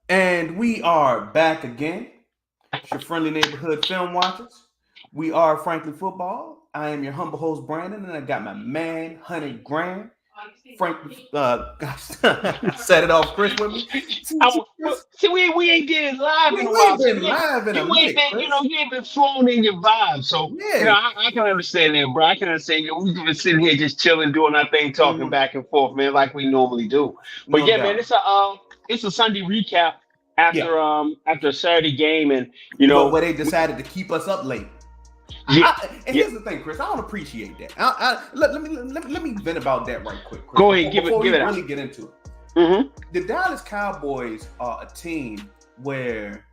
And we are back again. It's your friendly neighborhood film watchers. We are Frankly Football. I am your humble host, Brandon, and I got my man, 100 grand. Frankly, set it off, Chris, with me. Well, Chris, see, we ain't did it live in a we while, ain't so been live in a you ain't minute, been, Chris. you ain't been flowing in your vibe. So, Yeah. I can understand that, bro. I can understand you. We've been sitting here just chilling, doing our thing, talking Mhm. back and forth, man, like we normally do. But No yeah, man, doubt. it's a Sunday recap Yeah. after a Saturday game, and Where they decided to keep us up late. yeah, And yeah. here's the thing, Chris. I don't appreciate that. Let me vent about that right quick, Chris, Go ahead, before we give it out. really get into it. Mm-hmm. The Dallas Cowboys are a team where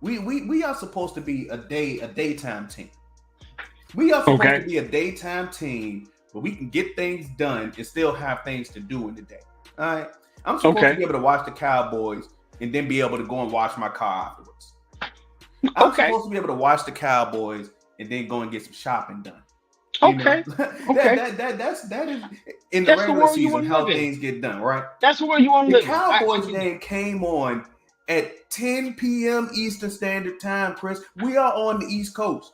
we are supposed to be a daytime team. We are supposed to Okay. be a daytime team where we can get things done and still have things to do in the day. All right. I'm supposed to Okay. be able to watch the Cowboys and then be able to go and wash my car afterwards. I'm Okay. supposed to be able to watch the Cowboys and then go and get some shopping done. You know, Okay. Okay. that is in the That's the regular world you season want to live how in. things get done, right? That's the world you want to The live in. I Cowboys can. game came on at 10 p.m. Eastern Standard Time, Chris. We are on the East Coast.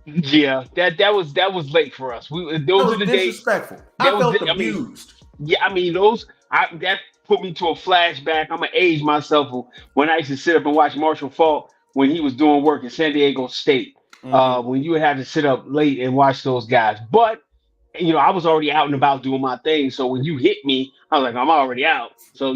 Yeah, that was late for us. That Those are was the days. disrespectful. That I was felt I mean, abused. yeah, I mean those. That put me to a flashback. I'm gonna age myself when I used to sit up and watch Marshall Faulk when he was doing work in San Diego State. Mm-hmm. When you would have to sit up late and watch those guys, but I was already out and about doing my thing. So when you hit me, I was like, I'm already out. So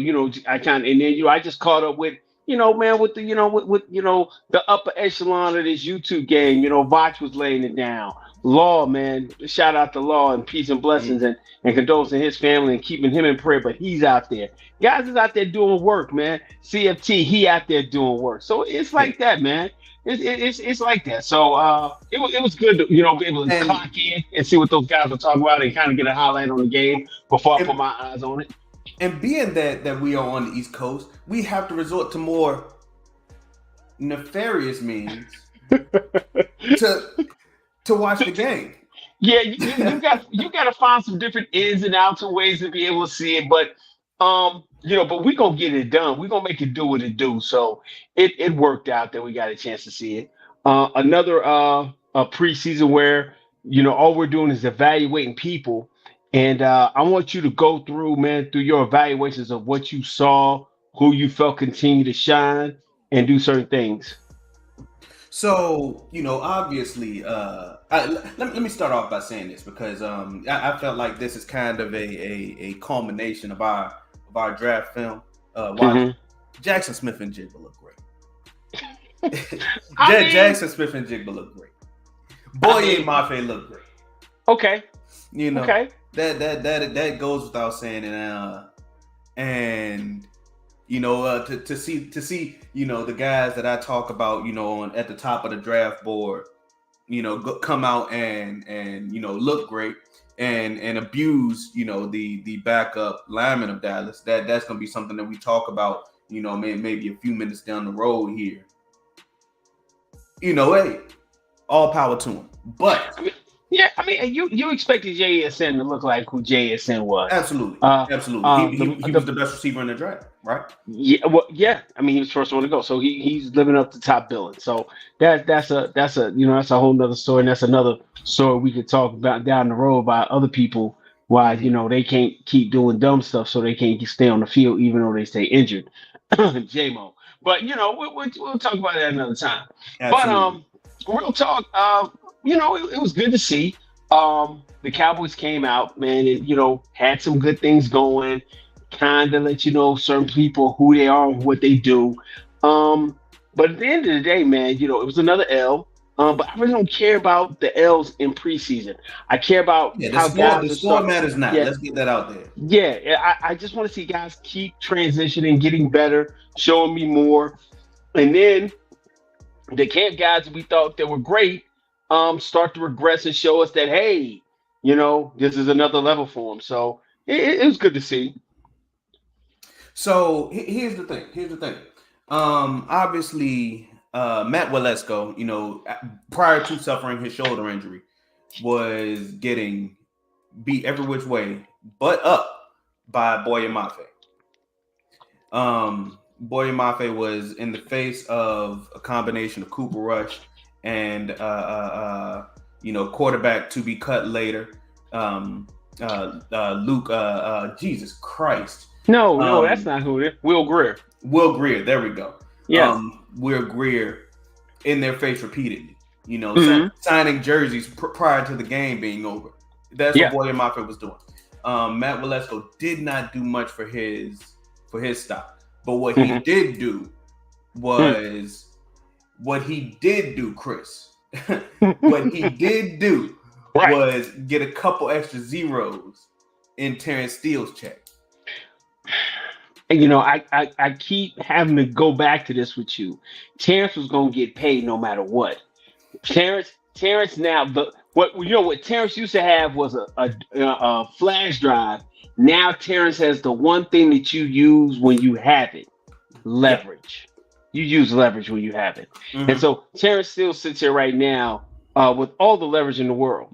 I kind of, and then I just caught up with, man, with the, with the upper echelon of this YouTube game. Vach was laying it down. Law, man, shout out to Law and peace and blessings Mm-hmm. and condolences to his family and keeping him in prayer. But he's out there. Guys is out there doing work, man. CFT, he out there doing work. So it's Yeah. like that, man. It's like that. So it was good to be able to And, clock in and see what those guys are talking about and kind of get a highlight on the game before I put and my eyes on it. and being that we are on the East Coast, we have to resort to more nefarious means to watch the game. Yeah, you got to find some different ins and outs and ways to be able to see it, but we gonna get it done. We gonna make it do what it do. So it worked out that we got a chance to see it. Another a preseason where all we're doing is evaluating people, and I want you to go through, man, through your evaluations of what you saw, who you felt continue to shine, and do certain things. So, obviously, let me start off by saying this because I felt like this is kind of a culmination of our draft film. Watching Hmm. Jackson Smith and Jigba look great. I mean, Jackson Smith and Jigba look great. I Boye mean, Mafe look great. okay, You know okay. that goes without saying, and to see the guys that I talk about on at the top of the draft board come out and look great and abuse the backup lineman of Dallas. That's gonna be something that we talk about maybe a few minutes down the road here. Hey, all power to him. But I mean, yeah, I mean, you expected JSN to look like who JSN was. absolutely, Uh, absolutely, uh, he was the best receiver in the draft, right? yeah, well, yeah. I mean, he was the first one to go, so he's living up to top billing. So that's a whole nother story, and that's another story we could talk about down the road about other people why Mm-hmm. they can't keep doing dumb stuff, so they can't stay on the field even though they stay injured. JMO, but we'll talk about that another time. But Absolutely. real talk, it was good to see. The Cowboys came out, man, and had some good things going. Kind of let you know certain people who they are and what they do. Um, but at the end of the day, man, it was another L. But I really don't care about the L's in preseason. I care about Yeah, how the guys are score start. matters not. Yeah, Let's get that out there. yeah. I just want to see guys keep transitioning, getting better, showing me more, and then the camp guys we thought that were great start to regress and show us that hey, this is another level for them. So it was good to see. So here's the thing. Here's the thing. Obviously, Matt Walesko, prior to suffering his shoulder injury, was getting beat every which way but up by Boye Mafe. Boye Mafe was in the face of a combination of Cooper Rush and quarterback to be cut later. Luke, Jesus Christ. No, that's not who it is. Will Greer. Will Greer, there we go. Yes. Will Greer in their face repeatedly. Signing jerseys prior to the game being over. That's what Boye Mafe was doing. Matt Waletzko did not do much for his stop. But what he did do was Chris. What he did do was get a couple extra zeros in Terrence Steele's check. And I keep having to go back to this with you. Terrence was gonna get paid no matter what. Terrence now, but what Terrence used to have was a flash drive. Now Terrence has the one thing that you use when you have it: leverage. You use leverage when you have it. And so Terrence still sits here right now with all the leverage in the world.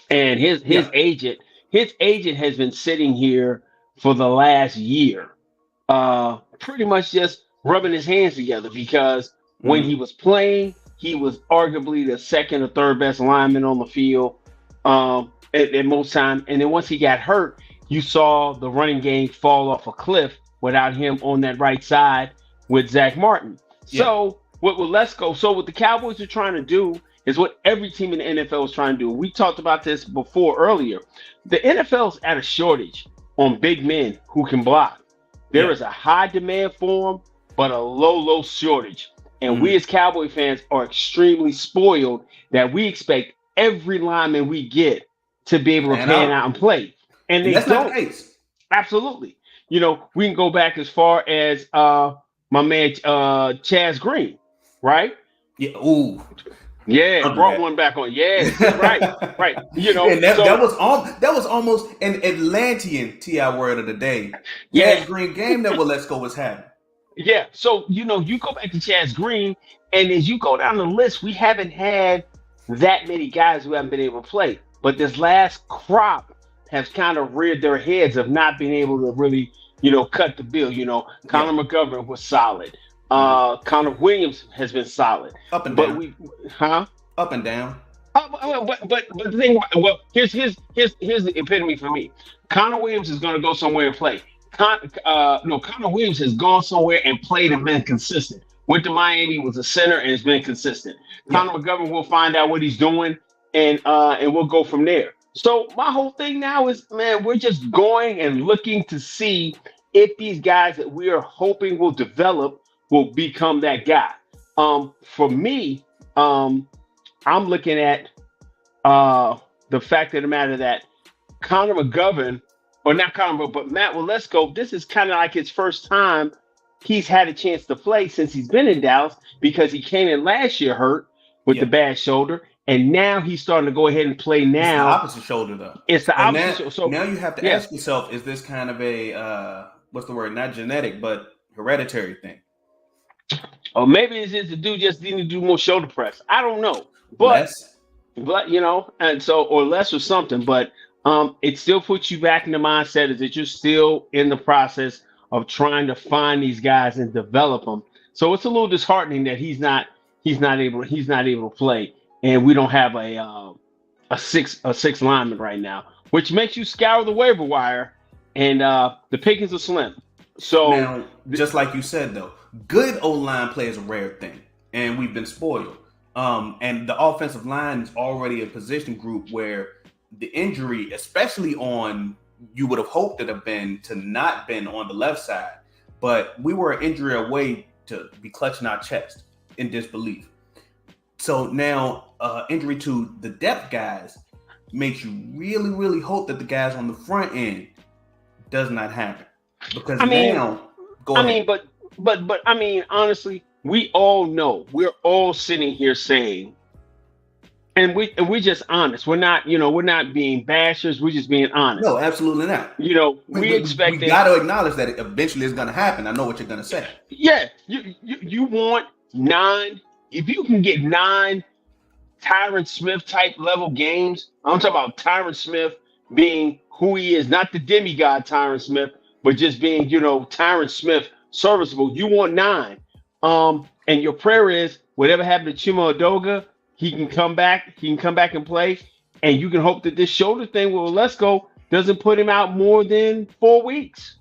And his agent has been sitting here for the last year, pretty much just rubbing his hands together, because when he was playing, he was arguably the second or third best lineman on the field at most time. And then once he got hurt, you saw the running game fall off a cliff without him on that right side with Zach Martin. Yeah. So what the Cowboys are trying to do is what every team in the NFL is trying to do. We talked about this before earlier. The NFL's at a shortage on big men who can block. There is a high demand for them, but a low shortage. And we as Cowboy fans are extremely spoiled that we expect every lineman we get to be able to pan out and play. And they that's don't. Not the case. Absolutely. We can go back as far as my man Chaz Green, right? Yeah. Ooh. Yeah, brought one back on. Yeah, right. And that was almost an Atlantean TI word of the day. Yeah, Chaz Green game that Waletzko was having. Yeah, so you go back to Chaz Green, and as you go down the list, we haven't had that many guys who haven't been able to play. But this last crop has kind of reared their heads of not being able to really, cut the bill. Connor McGovern was solid. Connor Williams has been solid. Up and down. Up and down. But the thing, here's the epitome for me. Connor Williams is going to go somewhere and play. Connor Williams has gone somewhere and played and been consistent. Went to Miami, was a center, and has been consistent. Connor McGovern will find out what he's doing, and we'll go from there. So my whole thing now is, man, we're just going and looking to see if these guys that we are hoping will develop will become that guy. For me, I'm looking at the fact of the matter that Connor McGovern, or not Connor, but Matt Waletzko, this is kind of like his first time he's had a chance to play since he's been in Dallas, because he came in last year hurt with the bad shoulder, and now he's starting to go ahead and play now. It's the opposite shoulder, though. It's the opposite shoulder. So now you have to ask yourself, is this kind of a, what's the word, not genetic, but hereditary thing? Or maybe it's just the dude just need to do more shoulder press. I don't know. But and so, or less or something, but it still puts you back in the mindset is that you're still in the process of trying to find these guys and develop them. So it's a little disheartening that he's not able to play, and we don't have a six lineman right now, which makes you scour the waiver wire, and the pickings are slim. So now, just like you said though, good O-line play is a rare thing, and we've been spoiled. And the offensive line is already a position group where the injury, especially on, you would have hoped it have been to not been on the left side, but we were an injury away to be clutching our chest in disbelief. So now injury to the depth guys makes you really, really hope that the guys on the front end does not happen. Because but I mean, honestly, we all know, we're all sitting here saying, and we're just honest. We're not being bashers. We're just being honest. No, absolutely not. We expect. We got to acknowledge that eventually it's going to happen. I know what you're going to say. Yeah, you want 9. If you can get 9 Tyron Smith type level games, I'm talking about Tyron Smith being who he is, not the demigod Tyron Smith, but just being Tyron Smith serviceable. You want 9. And your prayer is whatever happened to Chuma Odoga, he can come back. He can come back and play. And you can hope that this shoulder thing with Lesko doesn't put him out more than 4 weeks.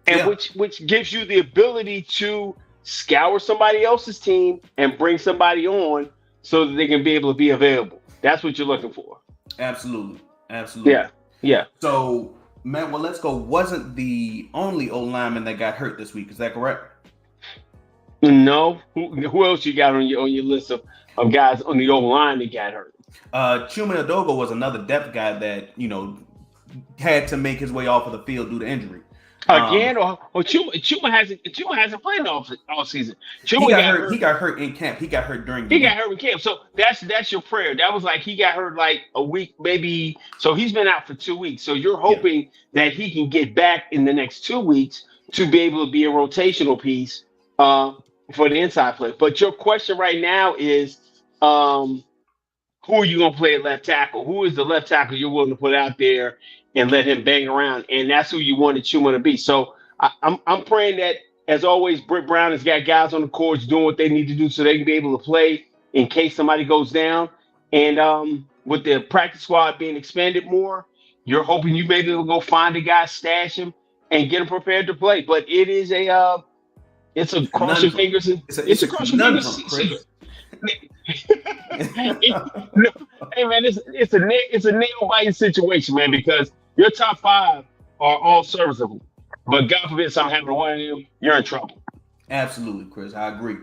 And Yeah. which gives you the ability to scour somebody else's team and bring somebody on so that they can be able to be available. That's what you're looking for. Absolutely. Absolutely. Yeah. Yeah. So, Matt Waletzko wasn't the only old lineman that got hurt this week. Is that correct? No. Who else you got on your list of guys on the old line that got hurt? Chuma Odoga was another depth guy that, had to make his way off of the field due to injury. Again, or Chuma hasn't played all season. Chuma got hurt. He got hurt in camp. He got hurt during the week. Got hurt in camp. So that's your prayer. That was like he got hurt like a week, maybe. So he's been out for 2 weeks. So you're hoping that he can get back in the next 2 weeks to be able to be a rotational piece for the inside play. But your question right now is, who are you going to play at left tackle? Who is the left tackle you're willing to put out there and let him bang around? And that's who you wanted Chuma to be. So I'm praying that, as always, Britt Brown has got guys on the courts doing what they need to do so they can be able to play in case somebody goes down. And with the practice squad being expanded more, you're hoping you may be able to go find a guy, stash him, and get him prepared to play. But it is it's a cross your fingers. It's a cross your fingers. Hey man, it's a nail biting situation, man, because your top 5 are all serviceable, but God forbid something happened to one of them, you're in trouble. Absolutely, Chris. I agree.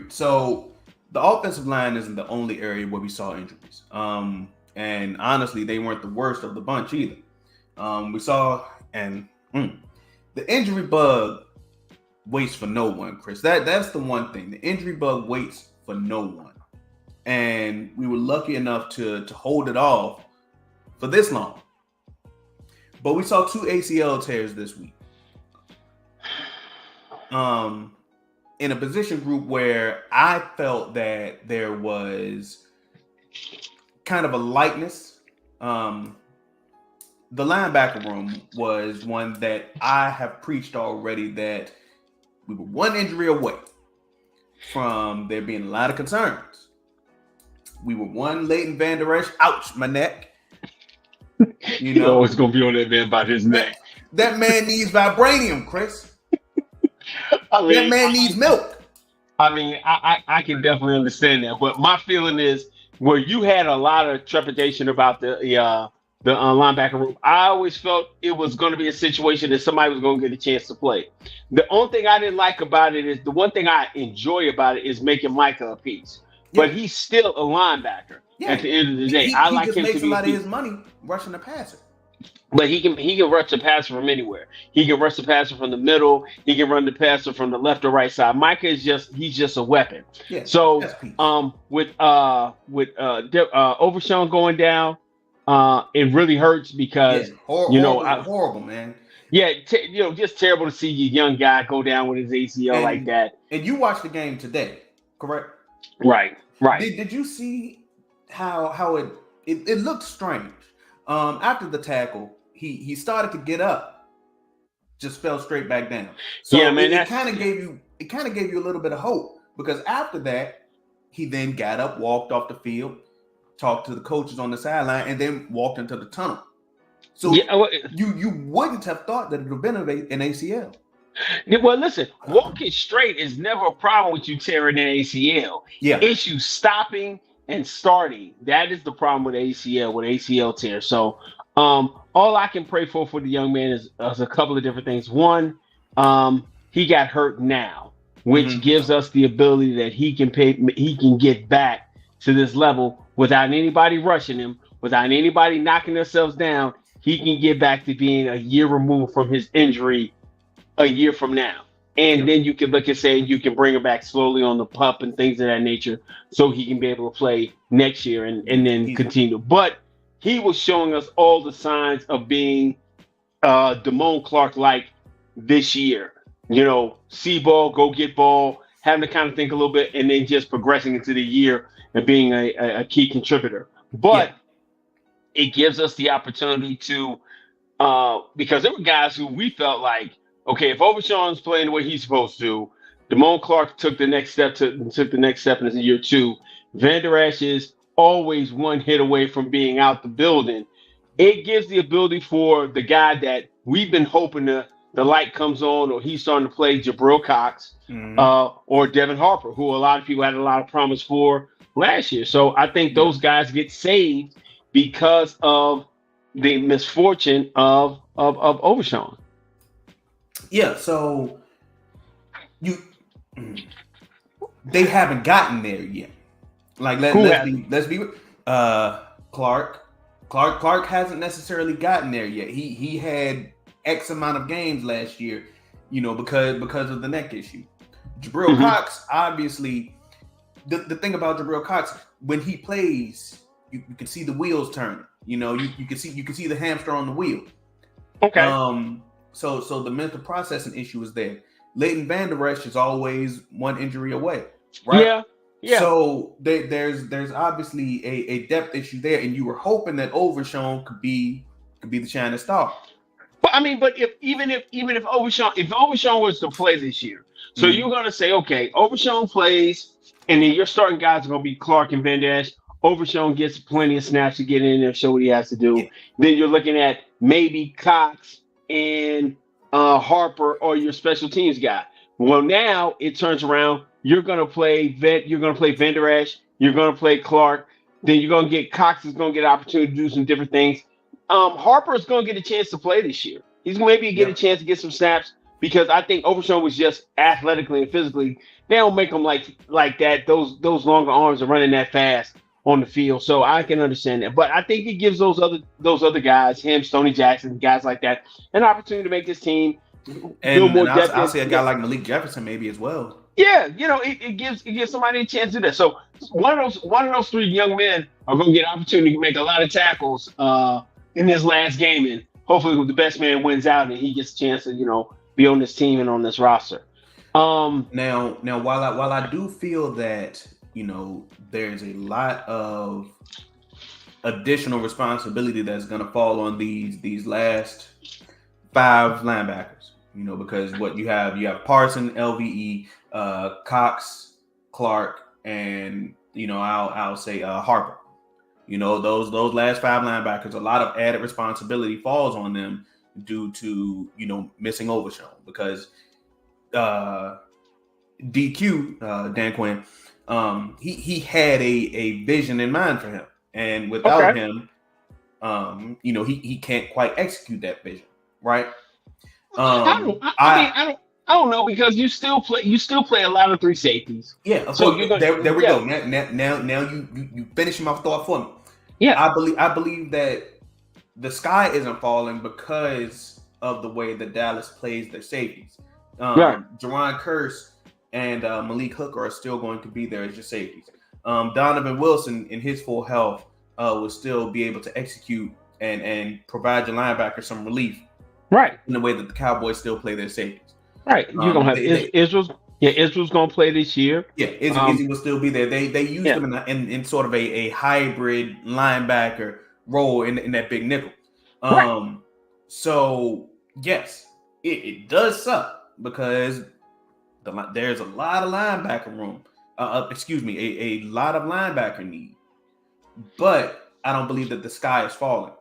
So the offensive line isn't the only area where we saw injuries. And honestly, they weren't the worst of the bunch either. We saw the injury bug waits for no one, Chris. That's the one thing. The injury bug waits for no one. And we were lucky enough to hold it off for this long. But we saw 2 ACL tears this week. In a position group where I felt that there was kind of a lightness. The linebacker room was one that I have preached already, that we were one injury away from there being a lot of concerns. We were one Leighton Vander Esch. Ouch, my neck. It's going to be on that man about his neck. That man needs vibranium, Chris. That man needs milk. I mean, I can definitely understand that. But my feeling is, where you had a lot of trepidation about the linebacker room, I always felt it was going to be a situation that somebody was going to get a chance to play. The only thing I didn't like about it is, the one thing I enjoy about it is making Micah a piece. Yeah. But he's still a linebacker at the end of the day. I like him to be. He just makes a lot of his money rushing the passer. But he can rush the passer from anywhere. He can rush the passer from the middle. He can run the passer from the left or right side. Micah is just a weapon. Yeah, so with Overshown going down, it really hurts because horrible, man. Yeah, just terrible to see your young guy go down with his ACL like that. And you watched the game today, correct? Right. Did you see how it looked strange? After the tackle, he started to get up, just fell straight back down. So it kind of gave you a little bit of hope, because after that, he then got up, walked off the field, talked to the coaches on the sideline, and then walked into the tunnel. So you wouldn't have thought that it would have been an ACL. Well, listen, walking straight is never a problem with you tearing an ACL. Yeah. It's you stopping and starting. That is the problem with ACL tear. So all I can pray for the young man is a couple of different things. One, he got hurt now, which gives us the ability that he can get back to this level without anybody rushing him, without anybody knocking themselves down. He can get back to being a year removed from his injury a year from now. And then you can look and say you can bring him back slowly on the pup and things of that nature, so he can be able to play next year and then continue. But he was showing us all the signs of being Damone Clark-like this year. See ball, go get ball, having to kind of think a little bit, and then just progressing into the year and being a key contributor. But it gives us the opportunity to, because there were guys who we felt like okay, if Overshawn's playing the way he's supposed to, Damone Clark took the next step in year two. Van Der Esch is always one hit away from being out the building. It gives the ability for the guy that we've been hoping the light comes on or he's starting to play, Jabril Cox, or Devin Harper, who a lot of people had a lot of promise for last year. So I think those guys get saved because of the misfortune of Overshawn. Yeah, so they haven't gotten there yet. Like let's be Clark hasn't necessarily gotten there yet. He had X amount of games last year, because of the neck issue. Jabril Cox, obviously, the thing about Jabril Cox, when he plays, you can see the wheels turning. You can see the hamster on the wheel. Okay. So the mental processing issue is there. Leighton Van Der Esch is always one injury away, right? Yeah. So there's obviously a depth issue there, and you were hoping that Overshawn could be the shining star. But even if Overshawn was to play this year, so you're gonna say, okay, Overshawn plays, and then your starting guys are gonna be Clark and Van Der Esch. Overshawn gets plenty of snaps to get in there, show what he has to do. Yeah. Then you're looking at maybe Cox and Harper or your special teams guy. Well, now it turns around. You're gonna play Van Der Esch. You're gonna play Clark. Then you're gonna get Cox is gonna get an opportunity to do some different things. Harper is gonna get a chance to play this year. He's gonna maybe get a chance to get some snaps because I think Overshawn was just athletically and physically. They don't make him like that. Those longer arms are running that fast on the field, so I can understand that. But I think it gives those other guys, him, Stoney Jackson, guys like that, an opportunity to make this team and more depth. I'll say a guy like Malik Jefferson maybe as well. Yeah, it gives somebody a chance to do that. So one of those three young men are going to get an opportunity to make a lot of tackles in this last game, and hopefully the best man wins out and he gets a chance to be on this team and on this roster. Now while I do feel that there's a lot of additional responsibility that's going to fall on these last five linebackers, because what you have Parson, LVE, Cox, Clark, and I'll say Harper. Those last five linebackers, a lot of added responsibility falls on them due to missing Overshawn because DQ Dan Quinn. He had a vision in mind for him, and without him, he can't quite execute that vision, right? I don't know because you still play a lot of three safeties. Yeah, so there we go. Now you finish my thought for me. Yeah, I believe that the sky isn't falling because of the way that Dallas plays their safeties. Jerron Kearse and Malik Hooker are still going to be there as your safeties. Donovan Wilson, in his full health, will still be able to execute and provide your linebacker some relief. Right. In the way that the Cowboys still play their safeties. Right. You're going to have Israel's. Yeah, Israel's going to play this year. Yeah, Izzy will still be there. They use him in sort of a hybrid linebacker role in that big nickel. So, yes, it does suck because there's a lot of linebacker room. A lot of linebacker need. But I don't believe that the sky is falling.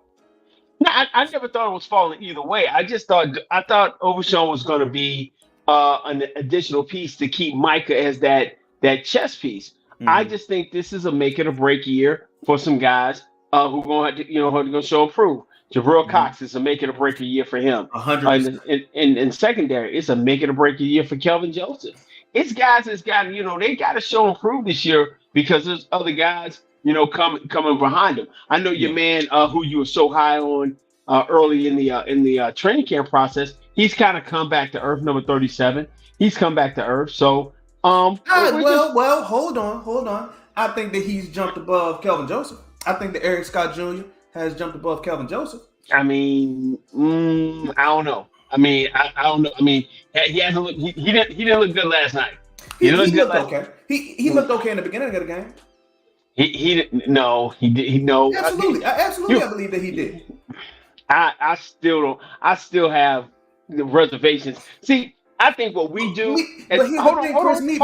No, I never thought it was falling either way. I thought Overshawn was going to be an additional piece to keep Micah as that chess piece. Mm-hmm. I just think this is a make it or break year for some guys who are going to going to show proof. Jabril Cox is a make it or break year for him. 100%. In secondary, it's a make it or break year for Kelvin Joseph. It's guys that's got they got to show and prove this year because there's other guys coming behind him. I know your man who you were so high on early in the training camp process. He's kind of come back to earth. Number 37. He's come back to earth. So well, hold on. I think that he's jumped above Kelvin Joseph. I think that Eric Scott Jr. has jumped above Kelvin Joseph. I mean, I don't know. I don't know. I mean, he hasn't looked. He didn't look good last night. He looked okay. He looked okay in the beginning of the game. He didn't. No, he did. No, absolutely. I believe that he did. I still don't. I still have the reservations. See, I think what we do is But here's the thing, Chris. Me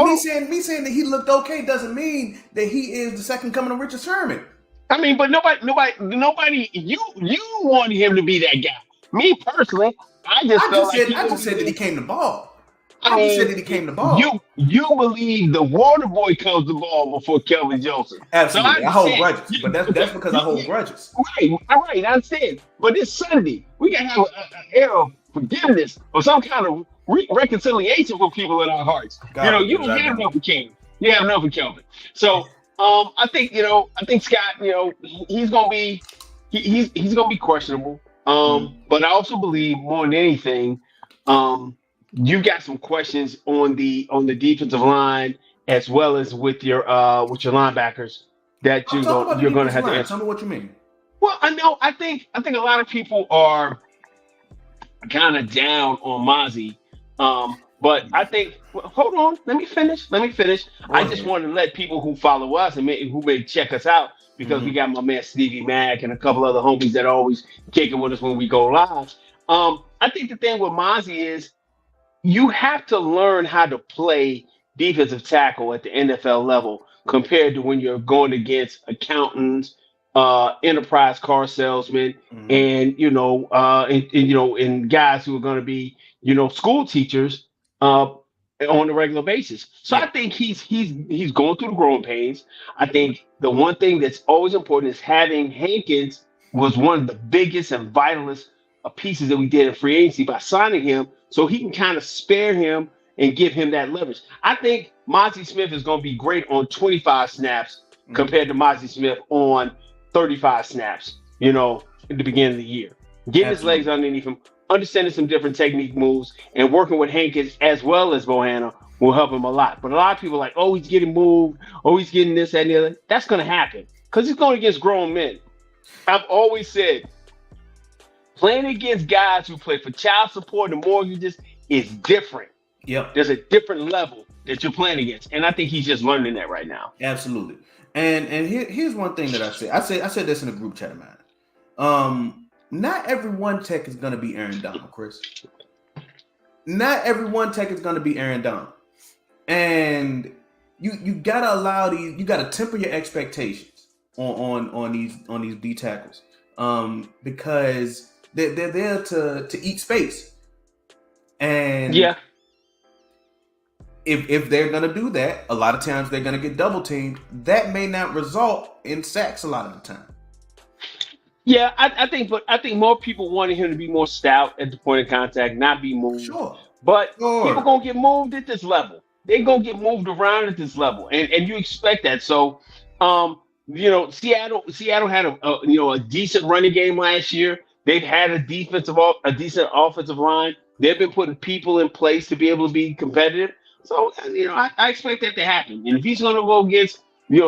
saying that he looked okay doesn't mean that he is the second coming of Richard Sherman. I mean, but nobody. You wanted him to be that guy. Me personally, I just felt like I just said that he came to ball. I I just mean, said that he came to ball. you believe the water boy comes to ball before Kelvin Joseph. Absolutely, So I hold grudges, but that's because I hold grudges. Right, all right, I understand. But it's Sunday. We gotta have an air of forgiveness or some kind of reconciliation for people in our hearts. You don't have enough for King. You have enough for Kelvin. So I think Scott, he's gonna be he's gonna be questionable. But I also believe more than anything, you got some questions on the defensive line as well as with your linebackers that you're gonna have to answer. Tell me what you mean. Well, I know. I think a lot of people are kind of down on Mozzie, but I think. Well, hold on. Let me finish. I just want to let people who follow us and who may check us out because we got my man Stevie Mack and a couple other homies that are always kicking with us when we go live. I think the thing with Mozzie is you have to learn how to play defensive tackle at the NFL level compared to when you're going against accountants, enterprise car salesmen, and and guys who are going to be school teachers on a regular basis. So I think he's going through the growing pains. I think the one thing that's always important is having Hankins was one of the biggest and vitalist pieces that we did in free agency by signing him, so he can kind of spare him and give him that leverage. I think Mozzie Smith is going to be great on 25 snaps compared to Mozzie Smith on 35 snaps, in the beginning of the year. Getting his legs underneath him, understanding some different technique moves, and working with Hankins as well as Bohanna will help him a lot. But a lot of people are like, oh, he's getting moved. Oh, he's getting this, that, and the other. That's going to happen because he's going against grown men. I've always said, playing against guys who play for child support and mortgages is different. Yep. There's a different level that you're playing against. And I think he's just learning that right now. Absolutely. And here's one thing that I said this in a group chat of mine. Not every one tech is going to be Aaron Donald, Chris. Not every one tech is going to be Aaron Donald. And you got to allow you got to temper your expectations on these D tackles. Because they're there to eat space. And if they're gonna do that, a lot of times they're gonna get double teamed. That may not result in sacks a lot of the time. Yeah, I think more people wanted him to be more stout at the point of contact, not be moved. Sure. But people gonna get moved at this level. They're gonna get moved around at this level, and you expect that. So, Seattle had a decent running game last year. They've had a decent offensive line. They've been putting people in place to be able to be competitive. So, I expect that to happen. And if he's going to go against,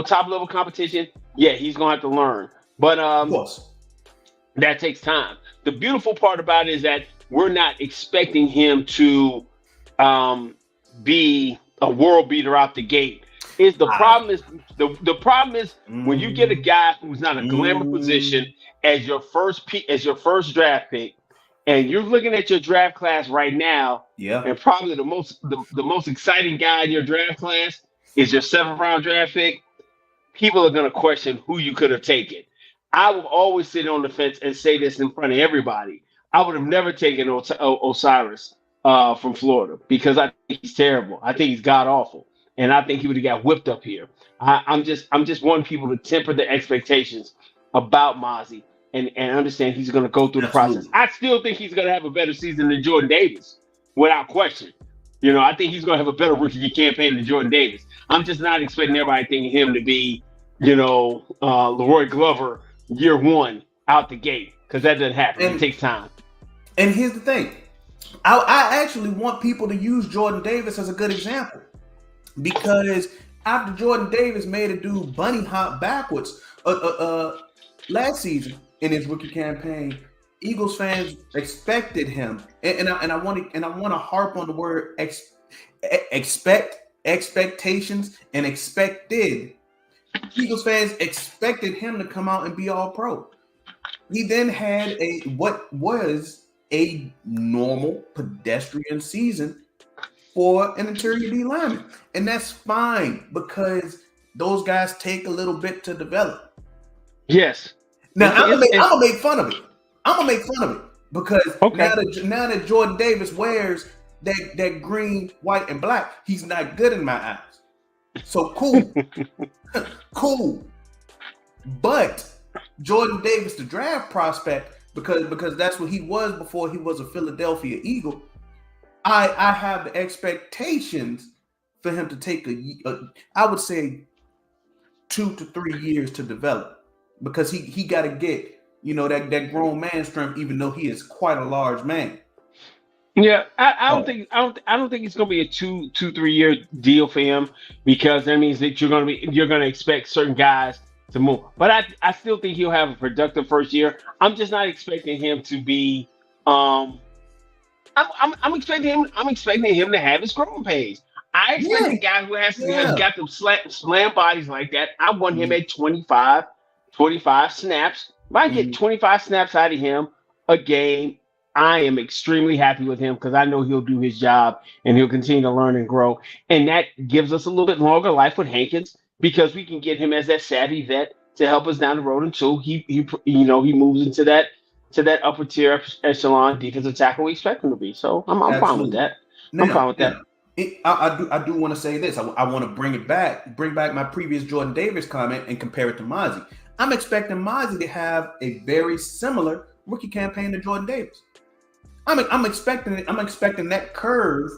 top level competition, he's going to have to learn. But of course, that takes time. The beautiful part about it is that we're not expecting him to be a world beater out the gate. The problem is when you get a guy who's not a glamour position as your first draft pick, and you're looking at your draft class right now, and probably the most exciting guy in your draft class is your 7th round draft pick. People are going to question who you could have taken. I will always sit on the fence and say this in front of everybody. I would have never taken Osiris from Florida because I think he's terrible. I think he's god awful. And I think he would have got whipped up here. I'm just wanting people to temper their expectations about Mozzie and understand he's going to go through the process. I still think he's going to have a better season than Jordan Davis, without question. I think he's going to have a better rookie campaign than Jordan Davis. I'm just not expecting everybody thinking him to be, Leroy Glover year one out the gate, because that doesn't happen. It takes time. And here's the thing. I actually want people to use Jordan Davis as a good example. Because after Jordan Davis made a dude bunny hop backwards last season in his rookie campaign, Eagles fans expected him, and I want to harp on the word expectations and expected. Eagles fans expected him to come out and be all pro. He then had what was a normal pedestrian season for an interior D lineman. And that's fine because those guys take a little bit to develop. Yes. Now, I'm gonna make fun of it. I'm gonna make fun of it because now that Jordan Davis wears that green, white, and black, he's not good in my eyes. So cool. Cool. But Jordan Davis, the draft prospect, because that's what he was before he was a Philadelphia Eagle, I have the expectations for him to take I would say 2 to 3 years to develop, because he got to get, that grown man strength, even though he is quite a large man. Yeah, I don't think it's gonna be a 3 year deal for him, because that means that you're gonna expect certain guys to move. But I still think he'll have a productive first year. I'm just not expecting him to be. I'm expecting him to have his growing pains. I expect a guy who has got them slam bodies like that. I want him at 25 snaps. If I get 25 snaps out of him a game, I am extremely happy with him, because I know he'll do his job and he'll continue to learn and grow. And that gives us a little bit longer life with Hankins, because we can get him as that savvy vet to help us down the road until he moves into that upper tier echelon defensive tackle we expect him to be. So I'm fine with that. I'm fine with that. I do want to say this. I want to bring back my previous Jordan Davis comment and compare it to Mozzie. I'm expecting Mozzie to have a very similar rookie campaign to Jordan Davis. I'm expecting that curve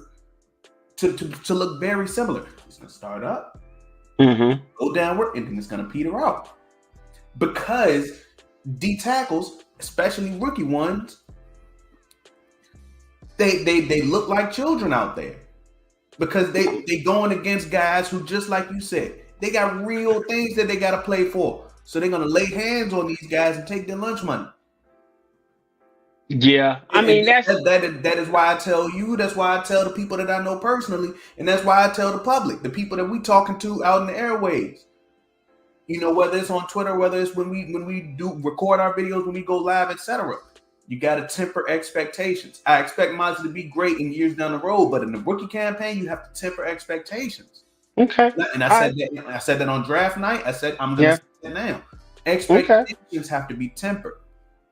to look very similar. It's going to start up, go downward, and then it's going to peter out. Because D tackles, especially rookie ones, they look like children out there, because they going against guys who, just like you said, they got real things that they got to play for. So they're going to lay hands on these guys and take their lunch money. Yeah, I mean, that is why I tell you. That's why I tell the people that I know personally, and that's why I tell the public, the people that we talking to out in the airwaves. Whether it's on Twitter, whether it's when we do record our videos, when we go live, etc. You got to temper expectations. I expect Mozzie to be great in years down the road, but in the rookie campaign, you have to temper expectations. Okay. And I said that on draft night. I said I'm going to say that now. Expectations have to be tempered.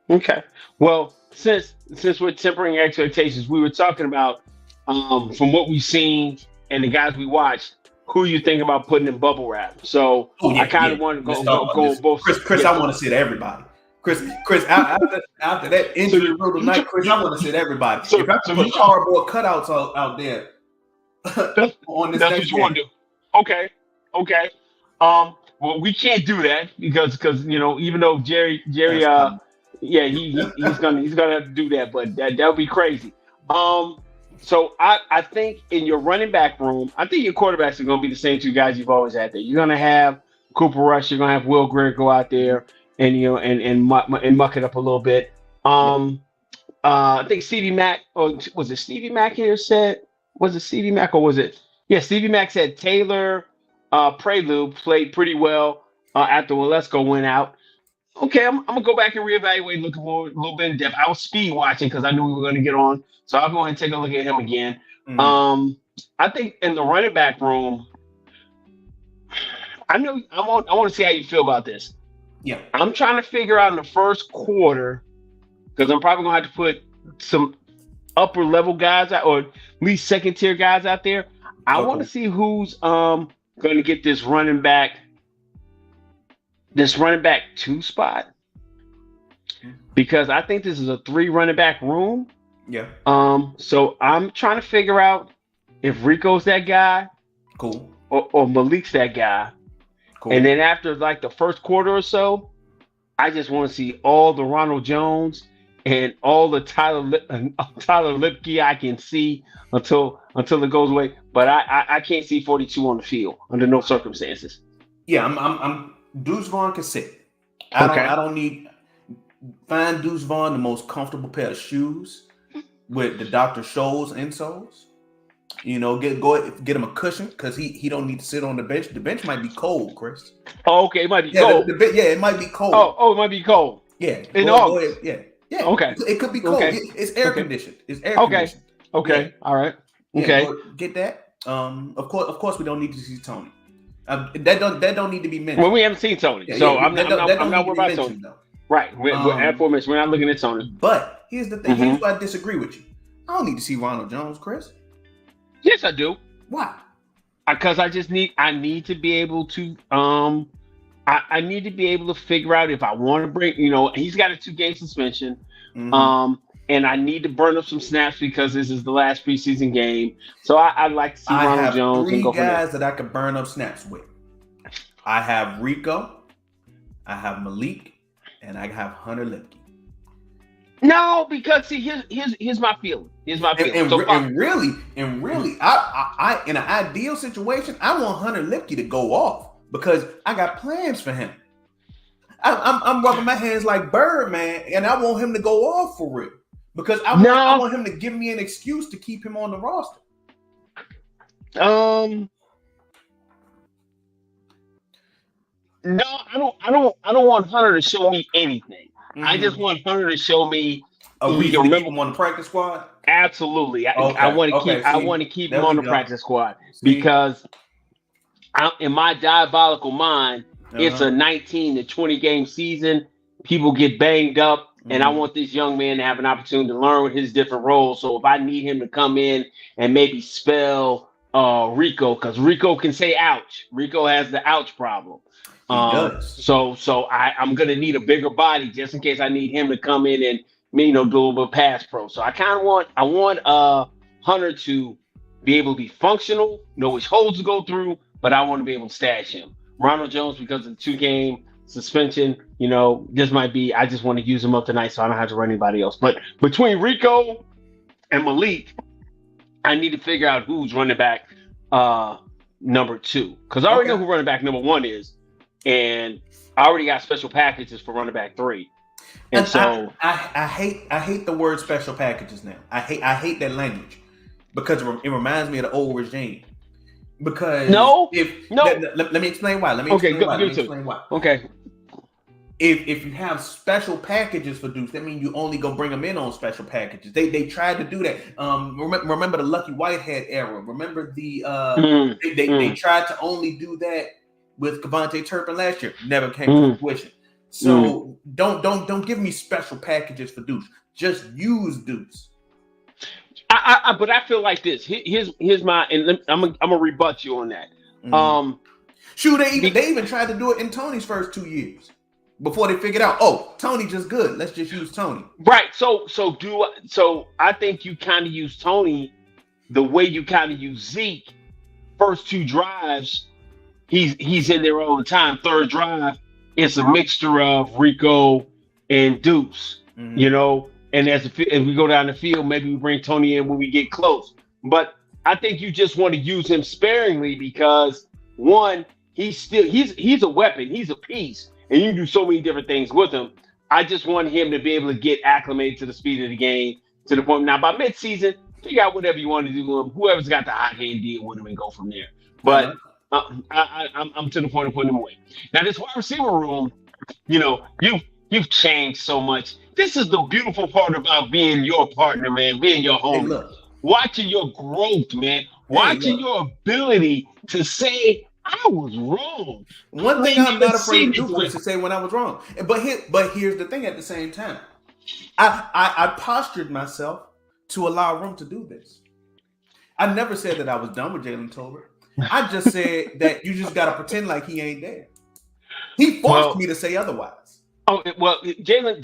Okay. Well, since we're tempering expectations, we were talking about from what we've seen and the guys we watched, who you think about putting in bubble wrap. So I kind of want to go both. Chris, I want to sit everybody. Chris, after that injury brutal night, Chris, I want to sit everybody. If I put cardboard cutouts out there on this, that's what you want to do. Okay. Well, we can't do that because even though Jerry he's gonna have to do that, but that would be crazy. So I think in your running back room, I think your quarterbacks are gonna be the same two guys you've always had there. You're gonna have Cooper Rush, you're gonna have Will Greer go out there and and muck it up a little bit. I think Stevie Mack, or was it Stevie Mack here said? Was it Stevie Mack or was it? Yeah, Stevie Mack said Taylor Prelude played pretty well after Waletzko went out. Okay, I'm gonna go back and reevaluate, look a little bit in depth. I was speed watching because I knew we were gonna get on, so I'll go ahead and take a look at him again. I think in the running back room, I want to see how you feel about this. Yeah, I'm trying to figure out in the first quarter, because I'm probably gonna have to put some upper level guys out, or at least second tier guys out there. I want to see who's going to get this running back 2 spot, because I think this is a 3 running back room. Yeah. So I'm trying to figure out if Rico's that guy, cool, or Malik's that guy. Cool. And then after like the first quarter or so, I just want to see all the Ronald Jones and all the Tyler Lipke I can see until it goes away. But I can't see 42 on the field under no circumstances. Yeah, I'm Deuce Vaughn can sit. I don't need. Find Deuce Vaughn the most comfortable pair of shoes with the Dr. Scholl's insoles. Get him a cushion, because he don't need to sit on the bench. The bench might be cold, Chris. Oh, okay, it might be cold. It might be cold. Oh, it might be cold. Yeah. In August. Yeah. Yeah, Okay. it could be cold. Okay. It's air Okay. conditioned. It's air Okay. conditioned. Yeah, Okay. All right. yeah. Okay. But get that. Of course, we don't need to see Tony. That don't need to be Well, mentioned. we haven't seen Tony, Yeah, so yeah. I'm not. I'm not. That I'm don't not need to worried be about Tony. mentioned though. Right. We're aforementioned. We're not looking at Tony. But here's the thing. Mm-hmm. Here's why I disagree with you. I don't need to see Ronald Jones, Chris. Yes, I do. Why? Because I need to be able to I need to be able to figure out if I want to bring, he's got a 2-game suspension. Mm-hmm. And I need to burn up some snaps because this is the last preseason game. So I'd like to see Ronald Jones and go from there. I have 3 guys that I could burn up snaps with. I have Rico, I have Malik, and I have Hunter Lipke. No, because see, here's my feeling. Here's my feeling. And really, I in an ideal situation, I want Hunter Lipke to go off because I got plans for him. I'm rubbing my hands like Birdman, and I want him to go off for real because I want him to give me an excuse to keep him on the roster. No, I don't want Hunter to show me anything. Mm-hmm. I just want Hunter to show me a reason to keep him on the practice squad. Absolutely, I want to keep him on the practice squad because in my diabolical mind, it's a 19 to 20 game season. People get banged up, and I want this young man to have an opportunity to learn with his different roles. So if I need him to come in and maybe spell Rico, because Rico can say ouch. Rico has the ouch problem. He does. So I'm gonna need a bigger body just in case I need him to come in and do a little bit of pass pro. So I want Hunter to be able to be functional, know which holes to go through, but I want to be able to stash him. Ronald Jones, because of the 2-game suspension, this might be, I just want to use him up tonight so I don't have to run anybody else. But between Rico and Malik, I need to figure out who's running back number 2. Because I already know who running back number 1 is. And I already got special packages for running back 3. And so I hate the word special packages now. I hate that language because it reminds me of the old regime. Because let me explain why. Let me explain why. Okay. If you have special packages for dudes, that means you only go bring them in on special packages. They tried to do that. Remember the Lucky Whitehead era. Remember they tried to only do that with Kevontae Turpin last year. Never came to fruition. So don't give me special packages for dudes. Just use dudes. But I feel like this. Here's my, and I'm gonna rebut you on that. Shoot, they even tried to do it in Tony's first 2 years before they figured out, Tony just good. Let's just use Tony. Right. So I think you kind of use Tony the way you kind of use Zeke. First 2 drives, he's in there all the time. Third drive, it's a mixture of Rico and Deuce. And as we go down the field, maybe we bring Tony in when we get close. But I think you just want to use him sparingly because one, he's a weapon, he's a piece, and you can do so many different things with him. I just want him to be able to get acclimated to the speed of the game to the point. Now by midseason, figure out whatever you want to do with him. Whoever's got the hot hand, deal with him and go from there. But I'm to the point of putting him away. Now this wide receiver room, you've changed so much. This is the beautiful part about being your partner, man, being your homie. Watching your growth, man. Watching your ability to say, I was wrong. One thing I'm not afraid to do is to say when I was wrong. But here's the thing at the same time. I postured myself to allow room to do this. I never said that I was done with Jalen Tolbert. I just said that you just got to pretend like he ain't there. He forced me to say otherwise. Oh, well, Jalen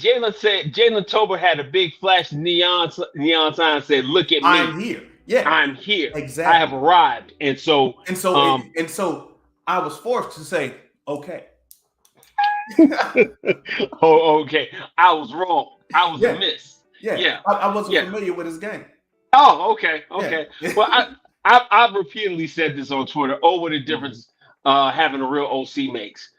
Tolbert had a big flash neon sign said, "Look at me. I'm here. Yeah. I'm here. Exactly. I have arrived." And so I was forced to say, okay. Okay. I was wrong. I was amiss. Yeah. I wasn't familiar with his game. Oh, okay. Yeah. Well, I've repeatedly said this on Twitter. What a difference having a real OC makes.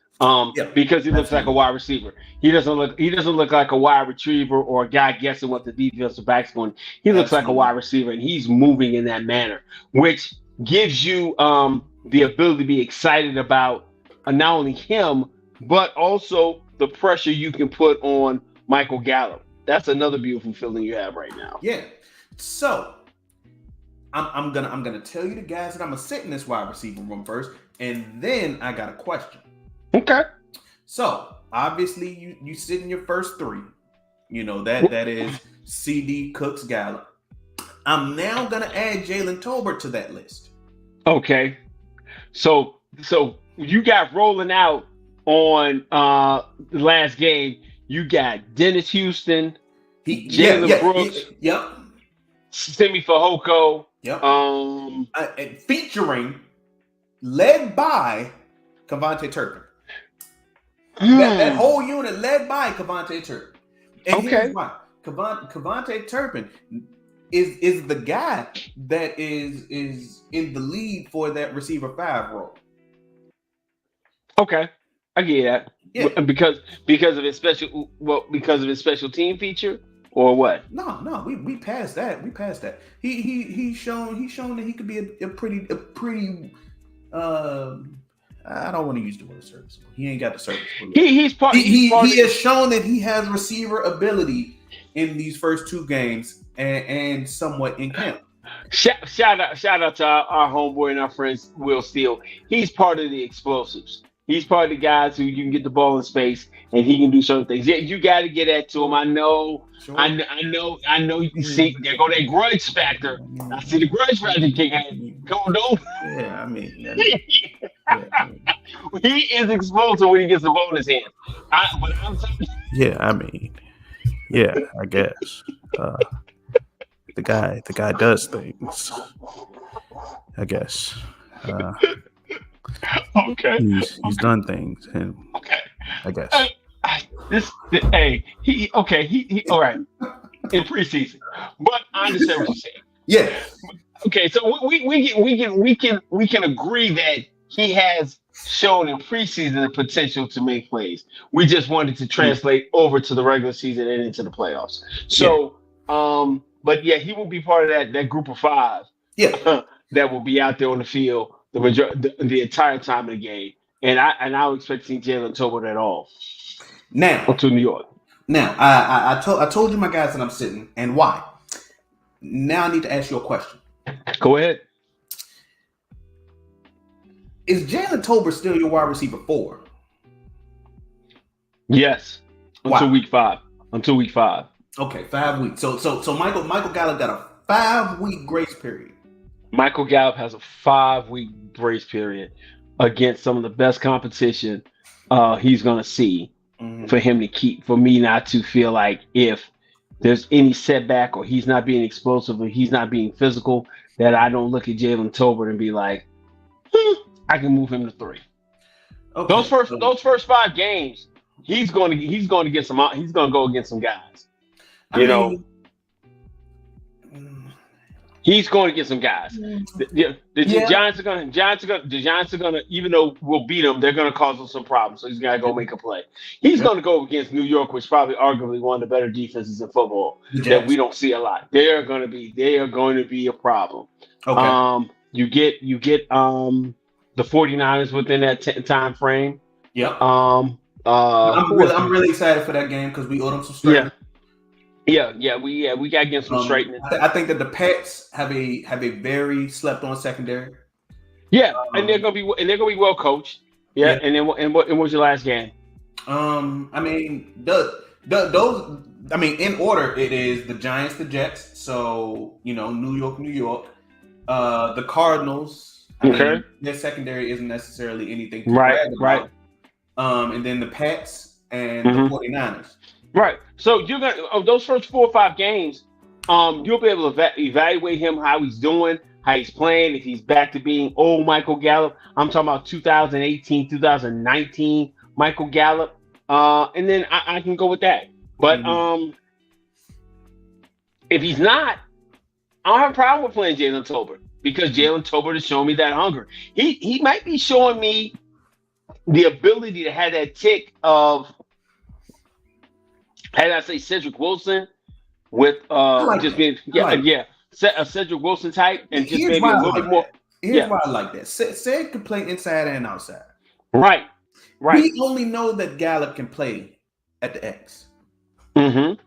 Because he looks like a wide receiver. He doesn't look like a wide retriever or a guy guessing what the defensive back's going. He looks like a wide receiver, and he's moving in that manner, which gives you the ability to be excited about not only him but also the pressure you can put on Michael Gallup. That's another beautiful feeling you have right now. Yeah. So I'm gonna tell you the guys that I'm gonna sit in this wide receiver room first, and then I got a question. Okay. So obviously you sit in your first three. You know that is CD, Cooks, Gallup. I'm now gonna add Jalen Tolbert to that list. Okay. So you got rolling out on the last game. You got Dennis Houston, Jalen Brooks, yep, Simi Fehoko, yep. and featuring, led by Kevontae Turpin. That whole unit led by Kevontae Turpin. And here's why. Kevontae Turpin is the guy that is in the lead for that receiver 5 role. Okay, I get that. Yeah. Because of his special team feature, or what? No, we passed that. We passed that. He's shown that he could be a pretty I don't want to use the word serviceable. He ain't got the serviceable. He has shown that he has receiver ability in these first 2 games and somewhat in camp. Shout out to our homeboy and our friends Will Steele. He's part of the explosives. He's part of the guys who you can get the ball in space and he can do certain things. Yeah, you got to get that to him. I know. Sure. I know. You see, there go that grudge factor. I see the grudge factor kick in. Come on, don't. Yeah, I mean. He is explosive when he gets the ball in his hands. Yeah, I guess. The guy does things. I guess. Okay. He's done things, and okay. I guess. He all right in preseason, but I understand what you're saying. Yeah. Okay, so we can agree that he has shown in preseason the potential to make plays. We just wanted to translate over to the regular season and into the playoffs. So, but yeah, he will be part of that group of 5. Yeah. That will be out there on the field the entire time of the game, and I would expect to see Jalen Tolbert at all. Now to New York. Now I told you my guys that I'm sitting and why. Now I need to ask you a question. Go ahead. Is Jalen Tolbert still your wide receiver 4? Yes, until week 5. Okay, 5 weeks. So Michael Gallup got a 5-week grace period. Michael Gallup has a 5-week grace period against some of the best competition he's going to see for me not to feel like if there's any setback or he's not being explosive or he's not being physical, that I don't look at Jalen Tolbert and be like, I can move him to 3. Okay. Those first 5 games, he's going to get some. He's going to go against some guys. He's going to get some guys. The Giants are going to, even though we'll beat them, they're going to cause us some problems. So he's got to go make a play. He's going to go against New York, which is probably arguably one of the better defenses in football that we don't see a lot. They are going to be a problem. Okay. You get the 49ers within that time frame. Yep. I'm really excited for that game because we owe them some straightening. Yeah, we got to get some straightening. I think that the Pats have a very slept on secondary. Yeah, and they're gonna be well coached. Yeah. And then what was your last game? I mean those. I mean, in order, it is the Giants, the Jets. So New York. The Cardinals. I mean, their secondary isn't necessarily anything to brag about. And then the Pats and the 49ers. Right. So you're gonna those first 4 or 5 games, you'll be able to evaluate him, how he's doing, how he's playing, if he's back to being old Michael Gallup. I'm talking about 2018, 2019 Michael Gallup. And then I can go with that. But if he's not, I don't have a problem with playing Jalen Tolbert because Jalen Tolbert is showing me that hunger. He might be showing me the ability to have that tick of, how did I say, Cedric Wilson with being a Cedric Wilson type and just maybe a little bit more. Here's why I like that. Ced can play inside and outside. Right. We only know that Gallup can play at the X. Mm-hmm.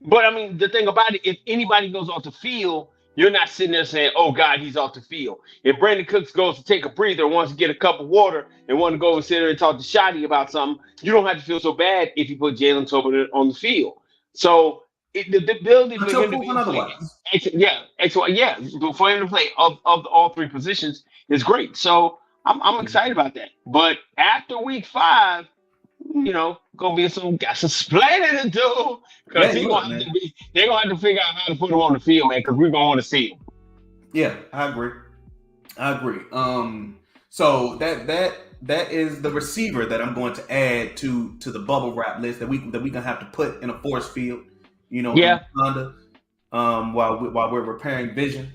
But I mean, the thing about it, if anybody goes off the field, you're not sitting there saying, "Oh God, he's off the field." If Brandon Cooks goes to take a breather, wants to get a cup of water, and want to go and sit there and talk to Shotty about something, you don't have to feel so bad if you put Jalen Tobin on the field. So the ability for Until him to be proven otherwise. yeah, for him to play of all three positions is great. So I'm excited about that. But after week 5. Gonna be got some explaining to do because Yeah, they're gonna have to figure out how to put him on the field, man, because we're gonna want to see him. Yeah, I agree. So that is the receiver that I'm going to add to the bubble wrap list that we gonna have to put in a force field, Yeah. while we're repairing vision.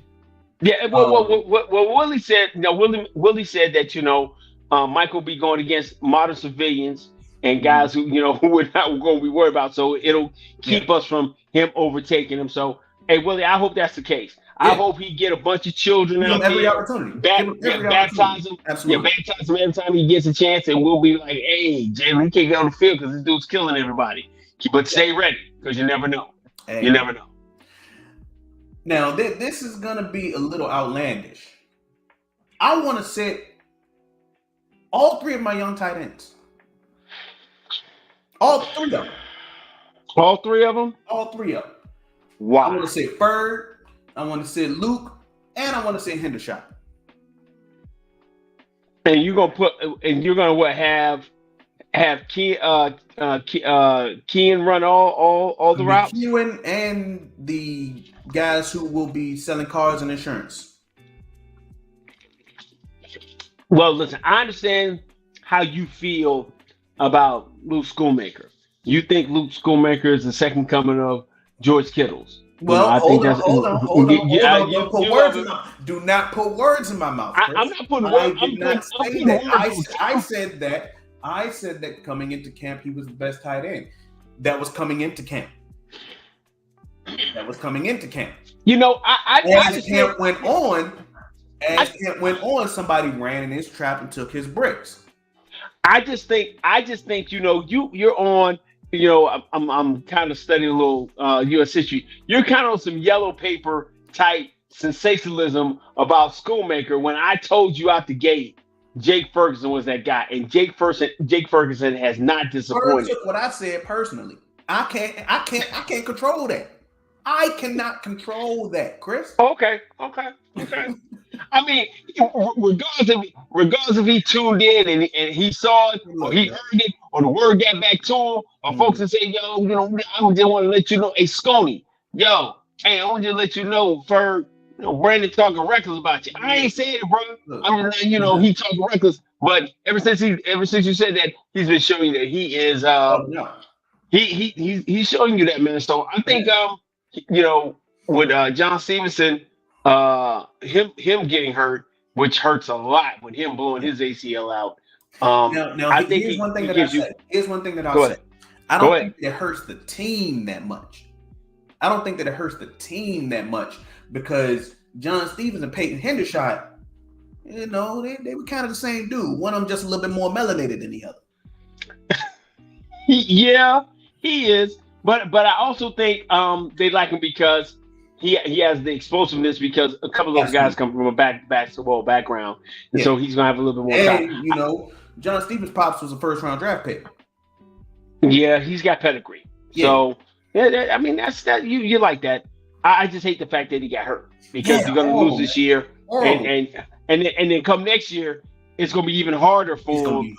Yeah, what Willie said, Willie said that Mike will be going against modern civilians and guys who we're not going to be worried about, so it'll keep us from him overtaking him. So, hey, Willie, I hope that's the case. I hope he get a bunch of children out every there, opportunity. baptize him, baptize him every time he gets a chance, and we'll be like, hey, Jalen, you can't get on the field because this dude's killing everybody. But stay ready because you never know. Hey. You never know. Now, this is going to be a little outlandish. I want to sit all 3 of my young tight ends. All 3 of them. All 3 of them? All 3 of them. Wow. I want to sit Bird, I want to sit Luke, and I want to sit Hendershot. And you're gonna have Keen run all the routes? Keen and the guys who will be selling cars and insurance. Well, listen, I understand how you feel about Luke Schoonmaker. You think Luke Schoonmaker is the second coming of George Kittle's. Well, hold on. Do not put words in my mouth. I'm not putting words. I said that coming into camp, he was the best tight end. That was coming into camp. As camp went on, somebody ran in his trap and took his bricks. I just think you're on. I'm kind of studying a little U.S. history. You're kind of on some yellow paper type sensationalism about Schoonmaker. When I told you out the gate, Jake Ferguson was that guy, and Jake Ferguson has not disappointed. Took what I said personally. I can't control that. I cannot control that, Chris. Okay. I mean, regardless if he tuned in and he saw it, or he heard it, or the word got back to him, or folks that say, yo, I just want to let you know, hey, Sconey, yo, hey, I want to let you know, Ferg, Brandon talking reckless about you. I ain't saying it, bro. I'm just, he talking reckless. But ever since you said that, he's been showing that he is, he's showing you that, man. So I think, with John Stevenson, him getting hurt, which hurts a lot with him blowing his ACL out. Here's one thing that I'll say. I don't think it hurts the team that much. Because John Stevens and Peyton Hendershot, they were kind of the same dude. One of them just a little bit more melanated than the other. Yeah, he is. But I also think they like him because he has the explosiveness, because a couple of those guys come from a basketball background, and so he's gonna have a little bit more time. And John Stevens' pops was a first-round draft pick. Yeah, he's got pedigree. Yeah. So I mean that's that you like that. I just hate the fact that he got hurt because you're gonna lose this year, and then come next year it's gonna be even harder for him.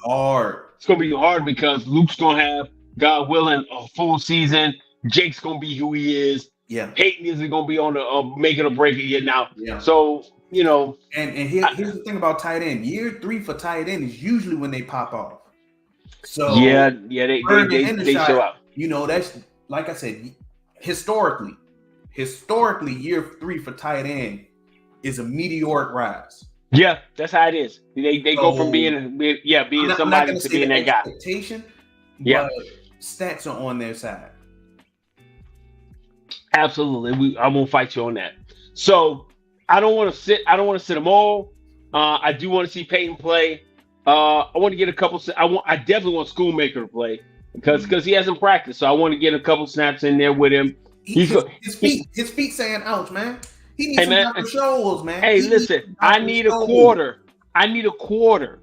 It's gonna be hard because Luke's gonna have, God willing, a full season. Jake's gonna be who he is. Yeah. Peyton isn't gonna be on the making a break yet now. Yeah. So And here's the thing about tight end. Year 3 for tight end is usually when they pop off. So they show up. That's, like I said, historically, year 3 for tight end is a meteoric rise. Yeah, that's how it is. They go from being somebody to being that guy. But stats are on their side. Absolutely, I won't fight you on that. So I don't want to sit them all. I do want to see Peyton play. I want to get a couple. I definitely want Schoonmaker to play. because he hasn't practiced. So I want to get a couple snaps in there with him. His feet saying ouch, man. He needs some Dr. Scholes, man. Hey, listen, I need a quarter. I need a quarter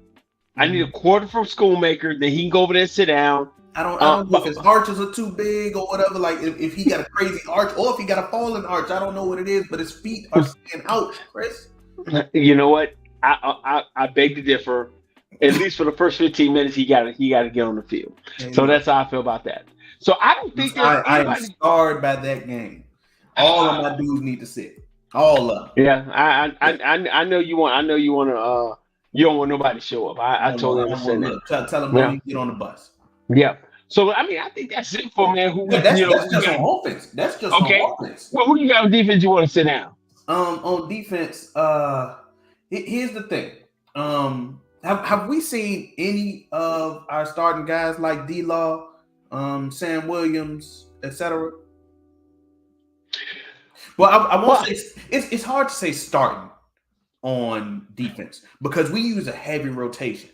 from Schoolmaker. Then he can go over there and sit down. I don't know if his arches are too big or whatever. Like if he got a crazy arch or if he got a falling arch, I don't know what it is. But his feet are saying ouch, Chris. You know what? I beg to differ. At least for the first 15 minutes, he got to get on the field. So that's how I feel about that. So I don't think I am scarred by that game. All of my dudes need to sit. All of them. Yeah, I know you want. I know you want to. You don't want nobody to show up. I totally understand that. Tell them don't get on the bus. Yeah. So I mean, I think that's it for man. That's just on offense. That's just on offense. Well, who you got on defense? You want to sit down? On defense, here's the thing. Have we seen any of our starting guys like D-Law, Sam Williams, etc.? Well, I won't say it's hard to say starting on defense because we use a heavy rotation.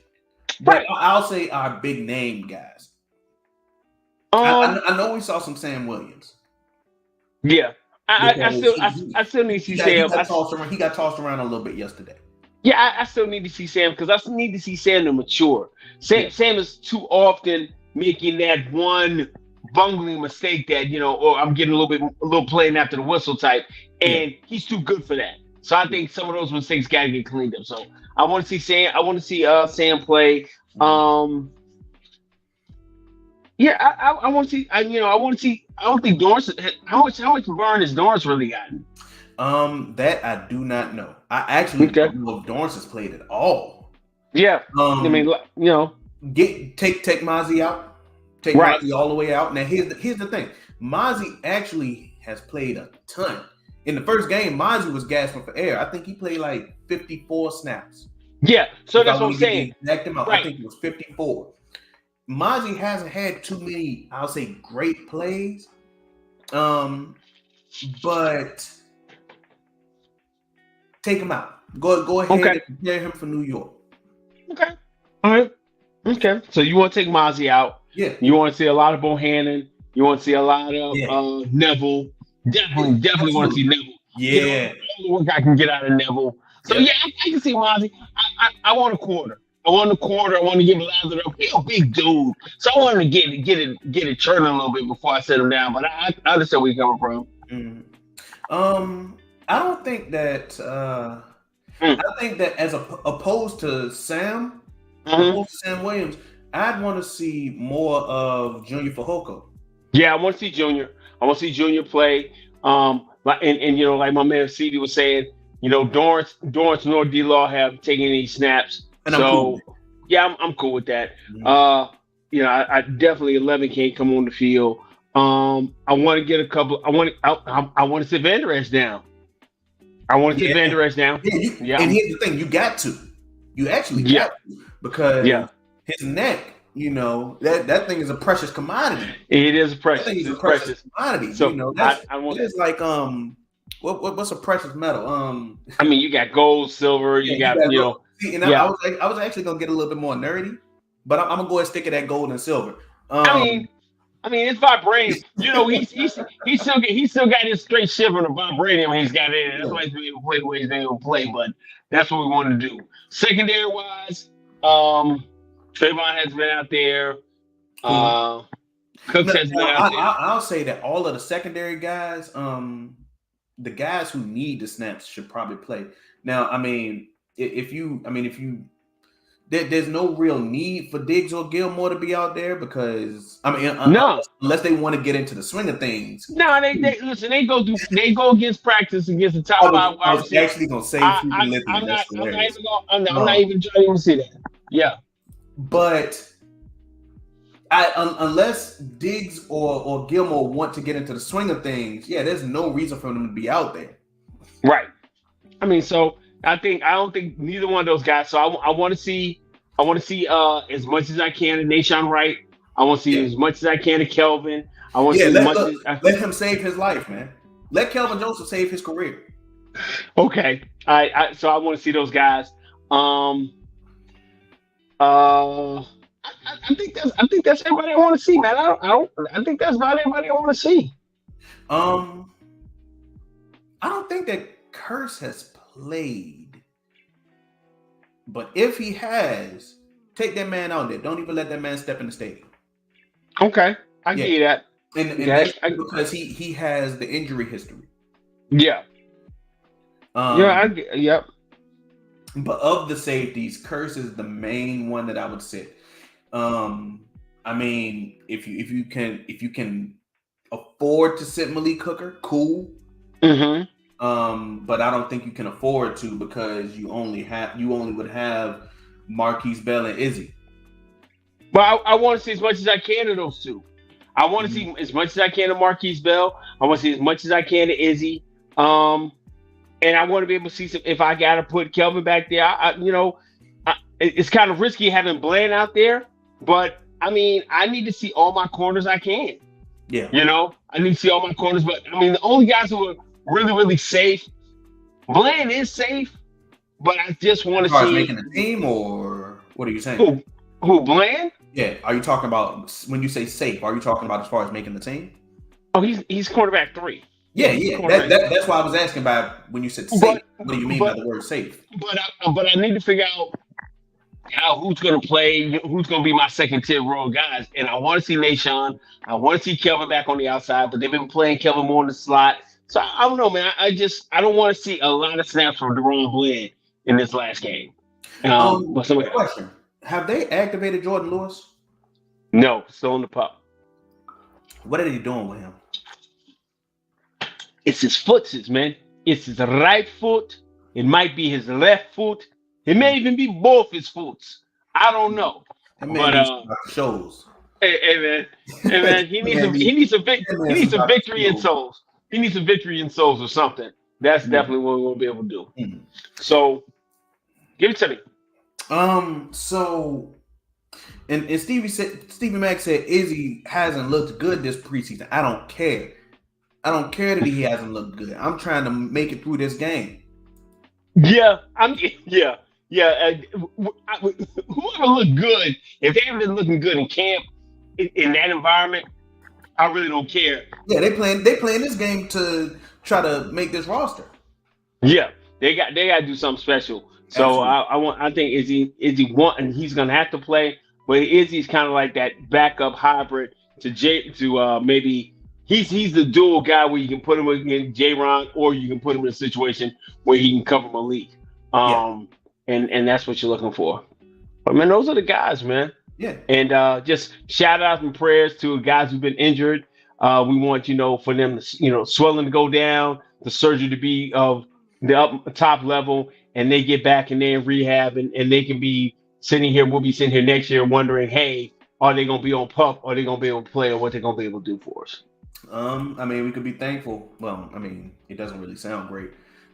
But right. I'll say our big name guys. I know we saw some Sam Williams. Yeah, I still need to see Sam. He got tossed around a little bit yesterday. Yeah, I still need to see Sam because I still need to see Sam to mature. Sam is too often making that one bungling mistake that, or I'm getting a little playing after the whistle type, and he's too good for that. So I think some of those mistakes got to get cleaned up. So I want to see Sam. I want to see Sam play. I want to see. I want to see. I don't think Dorrance. How much burn has Dorrance really gotten? That I do not know. I actually don't know if Dorrance has played at all. Yeah. I mean, take Mozzie out. Take Mozzie all the way out. Now here's the thing. Mozzie actually has played a ton. In the first game, Mozzie was gasping for air. I think he played like 54 snaps. Yeah, so that's what I'm saying. Exact amount. Right. I think it was 54. Mozzie hasn't had too many, I'll say, great plays. But take him out. Go ahead and prepare him for New York. Okay. All right. Okay. So you want to take Mozzie out. Yeah. You want to see a lot of Bohannon. You want to see a lot of Neville. Definitely want to see Neville. Yeah. All the work I can get out of Neville. So I can see Mozzie. I want a quarter. I want to give Lazard up. He's a big dude, so I want him to get it churning a little bit before I set him down. But I understand where you're coming from. I don't think that. I think that as opposed to Sam, Sam Williams, I'd want to see more of Junior Fehoko. Yeah, I want to see Junior. I want to see Junior play. And like my man CD was saying, Dorrance nor D-Law have taken any snaps. And so, I'm cool. I'm cool with that. Mm-hmm. I definitely 11 can't come on the field. I want to get a couple. I want to sit Van Der Esch down. I want to sit Van Der Esch down. Yeah. And here's the thing: you got to. You actually got to because his neck. That thing is a precious commodity. It is a precious. That thing is a precious commodity. So it's like what's a precious metal? I mean, you got gold, silver. You got I was actually gonna get a little bit more nerdy, but I'm gonna go ahead and stick it at gold and silver. I mean, it's vibranium. He still got his straight shivering of vibranium. He's got it. That's why he's able to play the way he's able to play. But that's what we want to do. Secondary wise, Trayvon has been out there. Cooks has been out there. I'll say that all of the secondary guys, the guys who need the snaps should probably play. Now, there's no real need for Diggs or Gilmore to be out there because unless they want to get into the swing of things. No, they listen. They go against practice against the top five. I was actually gonna say I'm not even trying to see that. Yeah, but unless Diggs or Gilmore want to get into the swing of things, there's no reason for them to be out there. Right. So I don't think neither one of those guys. So I want to see as much as I can of Nahshon Wright. I want to see as much as I can of Kelvin. I want to see let him save his life, man. Let Kelvin Joseph save his career. Okay. So I want to see those guys. I I think that's everybody I want to see, man. I think that's about everybody I want to see. I don't think that Curse has played, but if he has, take that man out there. Don't even let that man step in the stadium. Okay, I get that. And that's because he has the injury history. Yeah. Yep. But of the safeties, Curse is the main one that I would sit. I mean, if you can afford to sit Malik Hooker, cool. Mm-hmm. But I don't think you can afford to because you only would have Marquise Bell and Izzy. Well, I want to see as much as I can of those two. I want to see as much as I can of Marquise Bell. I want to see as much as I can of Izzy. And I want to be able to see if I got to put Kelvin back there. It's kind of risky having Bland out there, but I mean, I need to see all my corners I can. Yeah. I need to see all my corners, but I mean, the only guys who are really, really safe, Bland is safe, but I just want to see making the team, or what are you saying? Who Bland? Yeah. Are you talking about when you say safe? Are you talking about as far as making the team? Oh, he's quarterback 3. Yeah. That's why I was asking about when you said safe. What do you mean by the word safe? But I need to figure out who's going to play, who's going to be my second tier role guys. And I want to see Nashawn. I want to see Kelvin back on the outside, but they've been playing Kelvin more in the slot. So I don't know, man. I don't want to see a lot of snaps from Deron Bland in this last game. Question: have they activated Jordan Lewis? No, still on the pup. What are they doing with him? It's his footsies, man. It's his right foot. It might be his left foot. It may even be both his foots. I don't know. But shows. Hey man, he needs a victory in souls. He needs a victory in souls or something. That's definitely what we'll be able to do. Mm-hmm. So give it to me. So and Stevie Mack said Izzy hasn't looked good this preseason. I don't care. I don't care that he hasn't looked good. I'm trying to make it through this game. Yeah. Whoever looked good, if they haven't been looking good in camp, in that environment, I really don't care. Yeah, they playing this game to try to make this roster. Yeah, they got to do something special. So I think Izzy and he's gonna have to play, but Izzy's kind of like that backup hybrid to maybe he's the dual guy where you can put him against J-Ron or you can put him in a situation where he can cover Malik. And that's what you're looking for. But man, those are the guys, man. Yeah. And just shout out and prayers to guys who've been injured. We want, for them to, swelling to go down, the surgery to be of the top level, and they get back and they're in rehab and they can be sitting here. We'll be sitting here next year wondering, hey, are they going to be on pup? Are they going to be able to play, or what they're going to be able to do for us? I mean, we could be thankful. Well, I mean, it doesn't really sound great,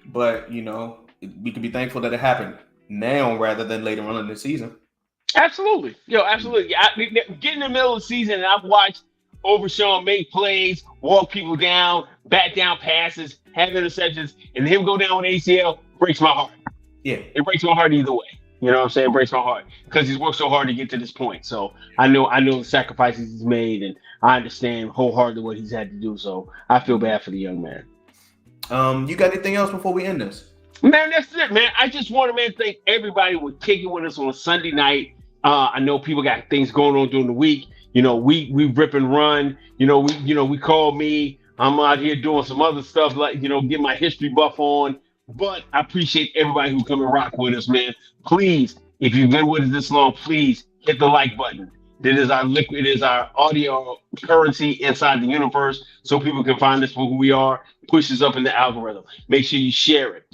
but we could be thankful that it happened now rather than later on in the season. Absolutely. Absolutely. Get in the middle of the season and I've watched Overshawn make plays, walk people down, bat down passes, have interceptions, and him go down with ACL breaks my heart. Yeah. It breaks my heart either way. You know what I'm saying? It breaks my heart because he's worked so hard to get to this point. So I know the sacrifices he's made, and I understand wholeheartedly what he's had to do. So I feel bad for the young man. You got anything else before we end this? Man, that's it, man. I just want to thank everybody who would kick it with us on a Sunday night. I know people got things going on during the week. We rip and run. We call me. I'm out here doing some other stuff like, get my history buff on. But I appreciate everybody who come and rock with us, man. Please, if you've been with us this long, please hit the like button. It is our audio currency inside the universe, so people can find us for who we are, push us up in the algorithm. Make sure you share it.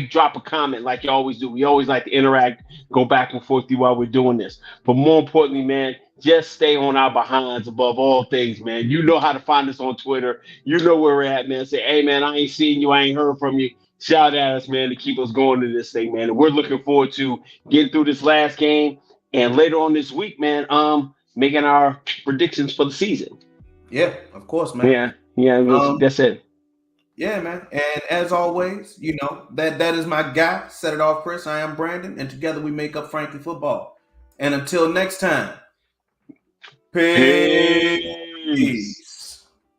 Drop a comment like you always do. We always like to interact, go back and forth while we're doing this. But more importantly, man, just stay on our behinds above all things, man. You know how to find us on Twitter. You know where we're at, man. Say, hey, man, I ain't seen you. I ain't heard from you. Shout at us, man, to keep us going to this thing, man. And we're looking forward to getting through this last game. And later on this week, man, making our predictions for the season. Yeah, of course, man. Yeah, that's it. Yeah, man. And as always, that is my guy. Set it off, Chris. I am Brandon, and together we make up Frankly Football. And until next time, Peace.